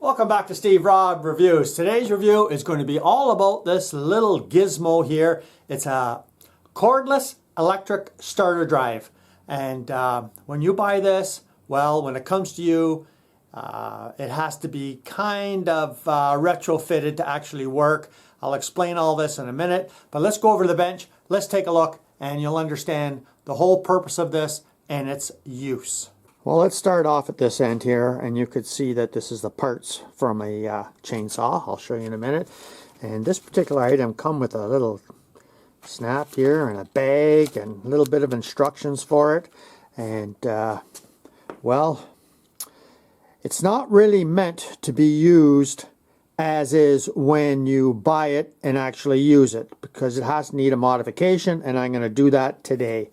Welcome back to Steve Rob Reviews. Today's review is going to be all about this little gizmo here. It's a cordless electric starter drive. And when you buy this, well, when it comes to you, it has to be kind of retrofitted to actually work. I'll explain all this in a minute, but let's go over to the bench. Let's take a look and you'll understand the whole purpose of this and its use. Well, let's start off at this end here, and you could see that this is the parts from a chainsaw. I'll show you in a minute. And this particular item comes with a little snap here and a bag and a little bit of instructions for it. And, well, it's not really meant to be used as is when you buy it and actually use it, because it has to need a modification, and I'm going to do that today.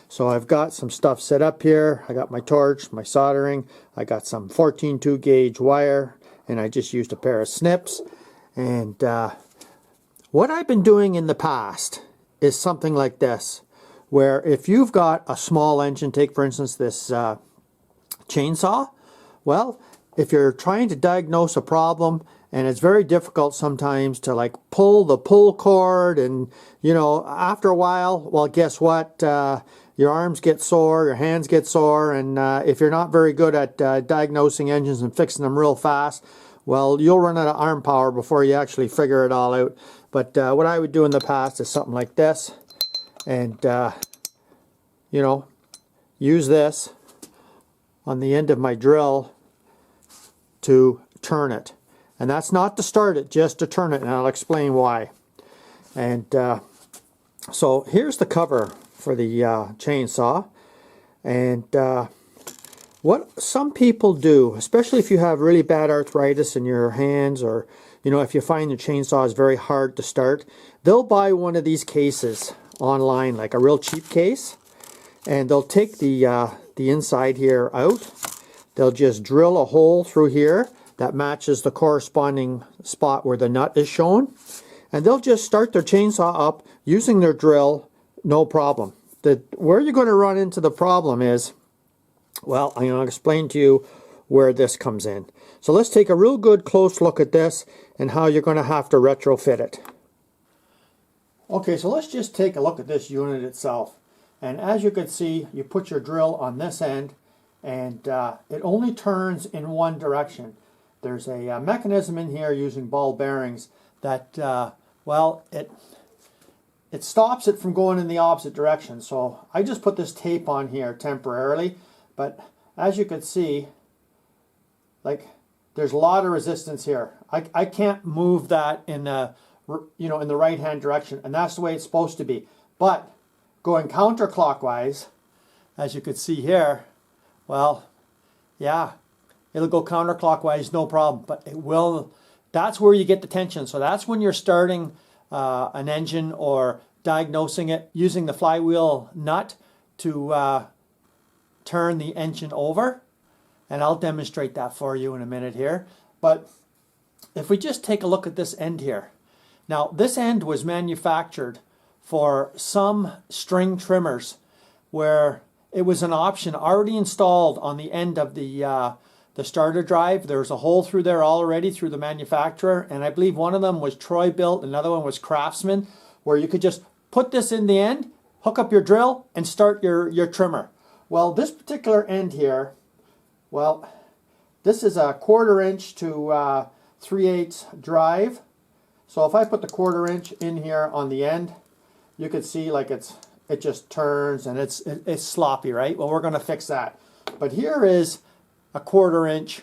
So I've got some stuff set up here. I got my torch, my soldering, I got some 14-2 gauge wire, and I just used a pair of snips. And what I've been doing in the past is something like this, where if you've got a small engine, take for instance this chainsaw, well, if you're trying to diagnose a problem, and it's very difficult sometimes to like pull the pull cord, and you know, after a while, well, guess what? Your arms get sore, your hands get sore, and if you're not very good at diagnosing engines and fixing them real fast, well, you'll run out of arm power before you actually figure it all out. But what I would do in the past is something like this, and you know, use this on the end of my drill to turn it. And that's not to start it, just to turn it, and I'll explain why. And so here's the cover for the chainsaw. And what some people do, especially if you have really bad arthritis in your hands, or you know, if you find the chainsaw is very hard to start, they'll buy one of these cases online, like a real cheap case, and they'll take the inside here out. They'll just drill a hole through here that matches the corresponding spot where the nut is shown, and they'll just start their chainsaw up using their drill, no problem. Where you're going to run into the problem is, well, I'm going to explain to you where this comes in. So let's take a real good close look at this and how you're going to have to retrofit it. Okay, so let's just take a look at this unit itself. And as you can see, you put your drill on this end, and it only turns in one direction. There's a mechanism in here using ball bearings that, well, it stops it from going in the opposite direction. So I just put this tape on here temporarily, but as you can see, like, there's a lot of resistance here. I can't move that in the, you know, in the right hand direction, and that's the way it's supposed to be. But going counterclockwise, as you can see here, well, yeah, it'll go counterclockwise, no problem, but it will, that's where you get the tension. So that's when you're starting an engine or diagnosing it, using the flywheel nut to turn the engine over. And I'll demonstrate that for you in a minute here. But if we just take a look at this end here. Now, this end was manufactured for some string trimmers where it was an option already installed on the end of the starter drive. There's a hole through there already through the manufacturer, and I believe one of them was Troy built, another one was Craftsman, where you could just put this in the end, hook up your drill, and start your trimmer. Well, this particular end here, well, this is a 1/4 inch to 3/8 drive. So if I put the 1/4 inch in here on the end, you can see like it just turns and it's sloppy, right? Well, we're going to fix that. But here is a 1/4 inch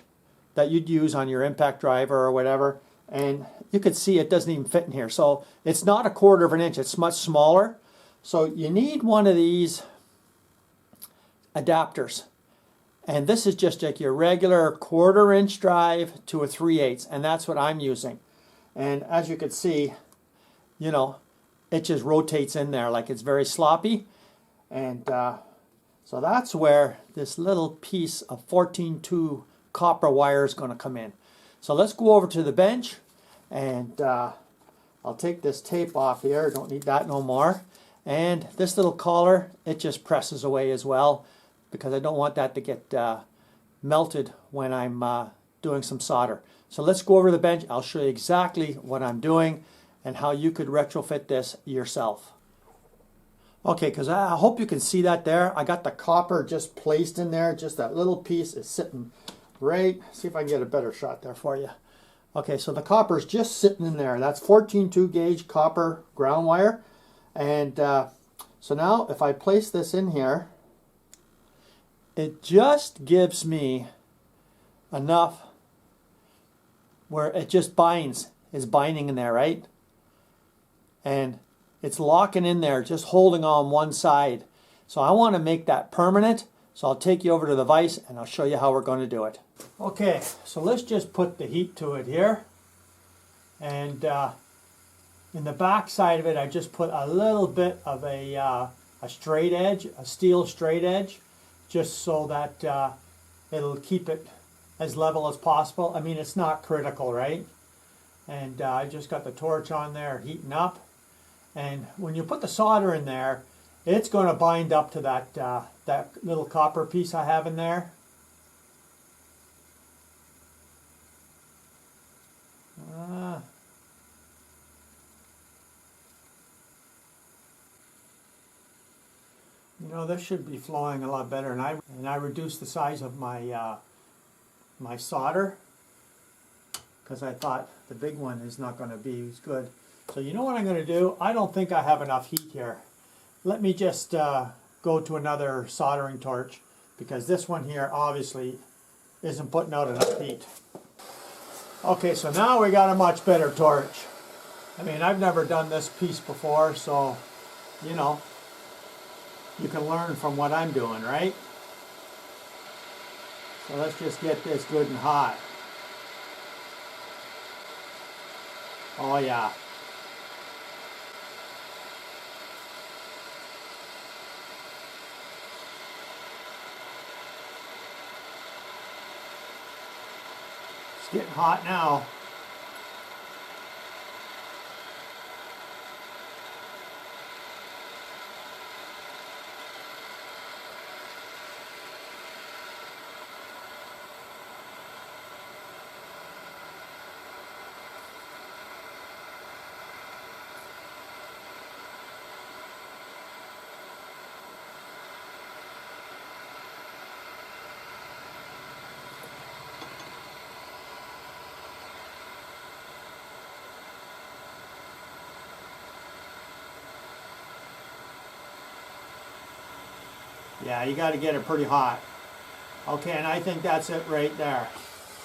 that you'd use on your impact driver or whatever, and you can see it doesn't even fit in here. So it's not a 1/4 inch, it's much smaller. So you need one of these adapters, and this is just like your regular 1/4 inch drive to a 3/8, and that's what I'm using. And as you can see, you know, it just rotates in there like it's very sloppy. And so that's where this little piece of 14-2 copper wire is going to come in. So let's go over to the bench, and I'll take this tape off here. Don't need that no more. And this little collar, it just presses away as well, because I don't want that to get melted when I'm doing some solder. So let's go over the bench. I'll show you exactly what I'm doing and how you could retrofit this yourself. Okay, because I hope you can see that there. I got the copper just placed in there. Just that little piece is sitting right. See if I can get a better shot there for you. Okay, so the copper is just sitting in there. That's 14.2 gauge copper ground wire. And so now if I place this in here, it just gives me enough where it just is binding in there, right? And it's locking in there, just holding on one side. So I want to make that permanent. So I'll take you over to the vise and I'll show you how we're going to do it. Okay, so let's just put the heat to it here. And in the back side of it, I just put a little bit of a straight edge, a steel straight edge, just so that it'll keep it as level as possible. I mean, it's not critical, right? And I just got the torch on there heating up. And when you put the solder in there, it's going to bind up to that little copper piece I have in there. You know, this should be flowing a lot better, and I reduced the size of my my solder because I thought the big one is not going to be as good. So you know what I'm going to do? I don't think I have enough heat here. Let me just go to another soldering torch because this one here obviously isn't putting out enough heat. Okay, so now we got a much better torch. I mean, I've never done this piece before, so you know, you can learn from what I'm doing, right? So let's just get this good and hot. Oh yeah. It's getting hot now. Yeah, you got to get it pretty hot. Okay, and I think that's it right there.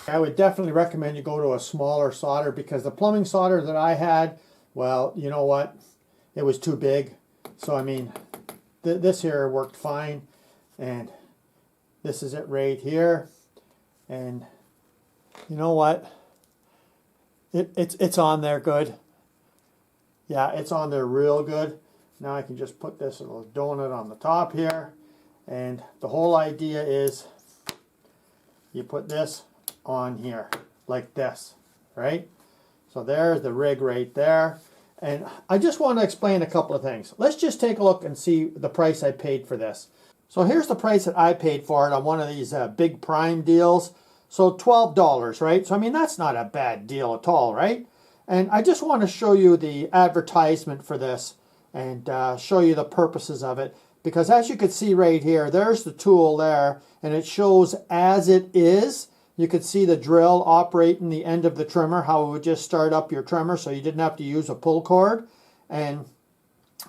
I would definitely recommend you go to a smaller solder because the plumbing solder that I had, well, you know what? It was too big. So, I mean, this here worked fine. And this is it right here. And you know what? It's on there good. Yeah, it's on there real good. Now I can just put this little donut on the top here. And the whole idea is you put this on here like this, right? So there's the rig right there. And I just want to explain a couple of things. Let's just take a look and see the price I paid for this. So here's the price that I paid for it on one of these big Prime deals. So $12, right? So I mean, that's not a bad deal at all, right? And I just want to show you the advertisement for this and show you the purposes of it. Because as you can see right here, there's the tool there, and it shows as it is. You could see the drill operating the end of the trimmer, how it would just start up your trimmer so you didn't have to use a pull cord. And,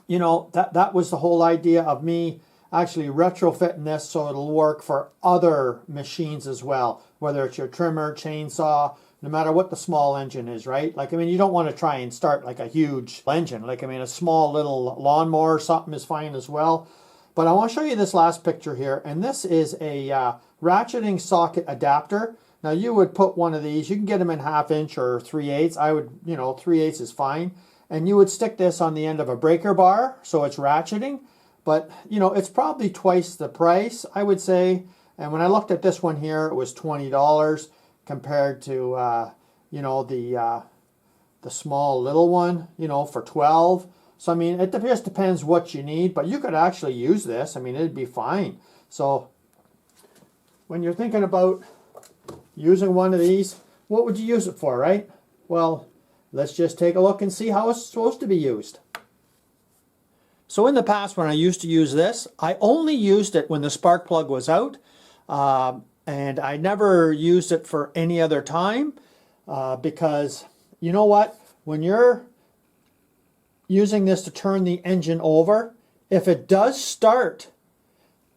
you know, that was the whole idea of me actually retrofitting this so it'll work for other machines as well, whether it's your trimmer, chainsaw, no matter what the small engine is, right? Like, I mean, you don't want to try and start like a huge engine. Like, I mean, a small little lawnmower or something is fine as well. But I want to show you this last picture here, and this is a ratcheting socket adapter. Now you would put one of these, you can get them in 1/2 inch or 3/8. I would, you know, 3/8 is fine. And you would stick this on the end of a breaker bar, so it's ratcheting. But, you know, it's probably twice the price, I would say. And when I looked at this one here, it was $20 compared to, you know, the small little one, you know, for $12. So, I mean, it just depends what you need, but you could actually use this. I mean, it'd be fine. So, when you're thinking about using one of these, what would you use it for, right? Well, let's just take a look and see how it's supposed to be used. So in the past, when I used to use this, I only used it when the spark plug was out, and I never used it for any other time, because you know what? When you're using this to turn the engine over, if it does start,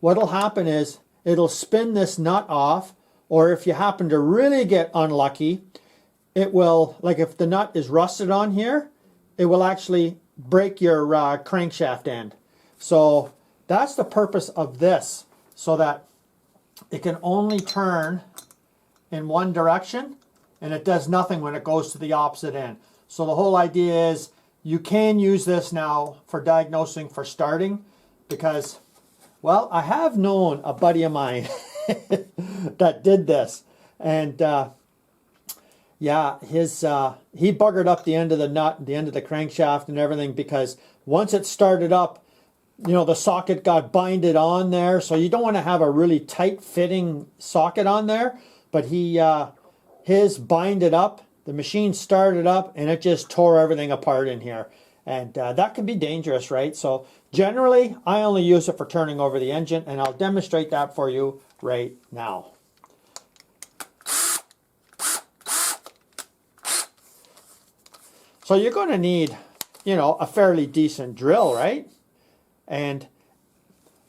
what'll happen is it'll spin this nut off, or if you happen to really get unlucky, it will, like if the nut is rusted on here, it will actually break your crankshaft end. So that's the purpose of this, so that it can only turn in one direction and it does nothing when it goes to the opposite end. So the whole idea is you can use this now for diagnosing for starting, because, well, I have known a buddy of mine that did this, and yeah, he buggered up the end of the nut, the end of the crankshaft and everything, because once it started up, you know, the socket got binded on there, so you don't want to have a really tight fitting socket on there, but his binded up, the machine started up, and it just tore everything apart in here. And that can be dangerous, right? So generally, I only use it for turning over the engine, and I'll demonstrate that for you right now. So you're going to need, you know, a fairly decent drill, right? And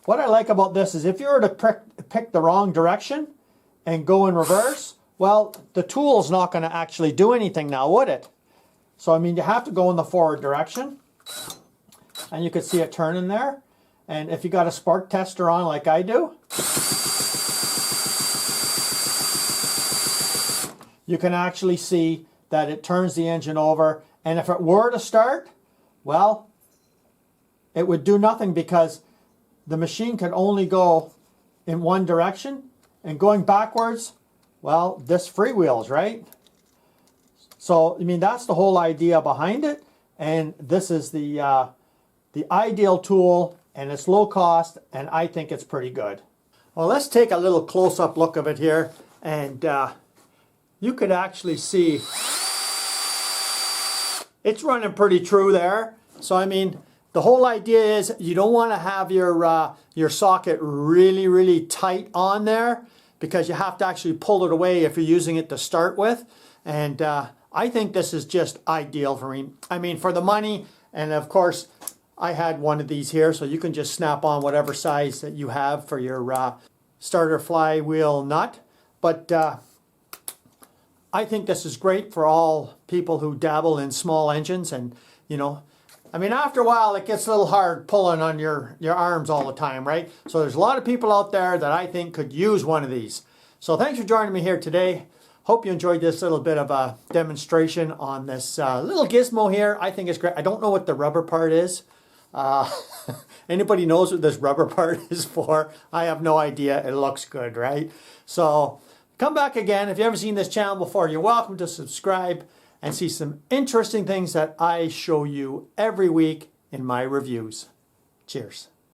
what I like about this is if you were to pick the wrong direction and go in reverse, well, the tool's not going to actually do anything now, would it? So, I mean, you have to go in the forward direction. And you can see it turning there. And if you got a spark tester on like I do, you can actually see that it turns the engine over. And if it were to start, well, it would do nothing, because the machine could only go in one direction, and going backwards, well, this freewheels, right? So, I mean, that's the whole idea behind it, and this is the ideal tool, and it's low cost, and I think it's pretty good. Well, let's take a little close-up look of it here, and you could actually see it's running pretty true there. So, I mean, the whole idea is you don't want to have your socket really, really tight on there, because you have to actually pull it away if you're using it to start with. And I think this is just ideal for me. I mean, for the money, and of course, I had one of these here, so you can just snap on whatever size that you have for your starter flywheel nut. But I think this is great for all people who dabble in small engines, and, you know, I mean, after a while, it gets a little hard pulling on your arms all the time, right? So there's a lot of people out there that I think could use one of these. So thanks for joining me here today. Hope you enjoyed this little bit of a demonstration on this little gizmo here. I think it's great. I don't know what the rubber part is. Anybody knows what this rubber part is for? I have no idea. It looks good, right? So come back again. If you haven't seen this channel before, you're welcome to subscribe and see some interesting things that I show you every week in my reviews. Cheers.